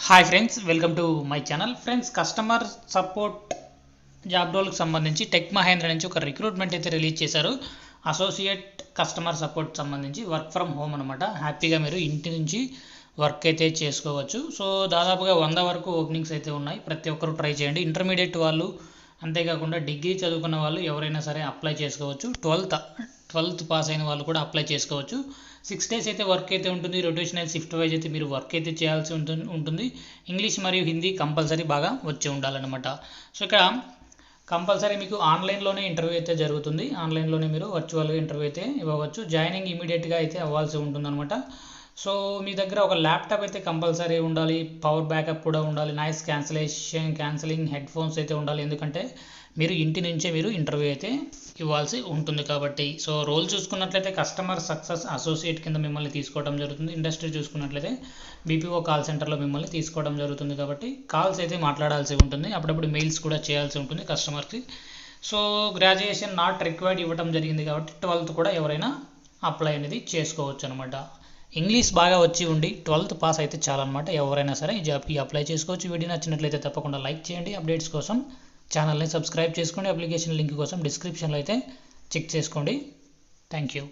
Hi friends, welcome to my channel. Friends, customer support job రోల్కి సంబంధించి tech Mahindra నుంచి ఒక రిక్రూట్మెంట్ అయితే రిలీజ్ చేశారు. అసోసియేట్ కస్టమర్ సపోర్ట్ సంబంధించి వర్క్ ఫ్రమ్ హోమ్ అనమాట. హ్యాపీగా మీరు ఇంటి నుంచి వర్క్ అయితే చేసుకోవచ్చు. సో దాదాపుగా 100 వరకు ఓపెనింగ్స్ అయితే ఉన్నాయి. ప్రతి ఒక్కరు ట్రై చేయండి. ఇంటర్మీడియట్ వాళ్ళు, అంతేకాకుండా డిగ్రీ చదువుకున్న వాళ్ళు ఎవరైనా సరే అప్లై చేసుకోవచ్చు. 12th పాస్ అయిన వాళ్ళు కూడా అప్లై చేసుకోవచ్చు. 6 days అయితే వర్క్ అయితే ఉంటుంది. రొటేషనల్ షిఫ్ట్ వైజ్ అయితే మీరు వర్క్ అయితే చేయాల్సి ఉంటుంది. ఇంగ్లీష్ మరియు హిందీ కంపల్సరీ బాగా వచ్చి ఉండాలన్నమాట. సో ఇక్కడ కంపల్సరీ మీకు ఆన్లైన్లోనే ఇంటర్వ్యూ అయితే జరుగుతుంది. ఆన్లైన్లోనే మీరు వర్చువల్గా ఇంటర్వ్యూ అయితే ఇవ్వవచ్చు. జాయినింగ్ ఇమీడియట్గా అయితే అవ్వాల్సి ఉంటుందన్నమాట. సో మీ దగ్గర ఒక ల్యాప్టాప్ అయితే కంపల్సరీ ఉండాలి. పవర్ బ్యాకప్ కూడా ఉండాలి. నాయిస్ క్యాన్సిలింగ్ హెడ్ ఫోన్స్ అయితే ఉండాలి. ఎందుకంటే మీరు ఇంటి నుంచే మీరు ఇంటర్వ్యూ అయితే ఇవ్వాల్సి ఉంటుంది కాబట్టి. సో రోల్ చూసుకున్నట్లయితే కస్టమర్ సక్సెస్ అసోసియేట్ కింద మిమ్మల్ని తీసుకోవడం జరుగుతుంది. ఇండస్ట్రీ చూసుకున్నట్లయితే బీపీఓ కాల్ సెంటర్లో మిమ్మల్ని తీసుకోవడం జరుగుతుంది కాబట్టి కాల్స్ అయితే మాట్లాడాల్సి ఉంటుంది. అప్పుడప్పుడు మెయిల్స్ కూడా చేయాల్సి ఉంటుంది కస్టమర్కి. సో గ్రాడ్యుయేషన్ నాట్ రిక్వైర్డ్ ఇవ్వడం జరిగింది కాబట్టి 12th కూడా ఎవరైనా అప్లై అనేది చేసుకోవచ్చు అనమాట. ఇంగ్లీష్ బాగా వచ్చి ఉండి 12th పాస్ అయితే చాలన్నమాట. ఎవరైనా సరే ఈ జాబ్కి అప్లై చేసుకోవచ్చు. వీడియో నచ్చినట్లయితే తప్పకుండా లైక్ చేయండి. అప్డేట్స్ కోసం ఛానల్ని సబ్స్క్రైబ్ చేసుకోండి. అప్లికేషన్ లింక్ కోసం డిస్క్రిప్షన్లో అయితే చెక్ చేసుకోండి. Thank you.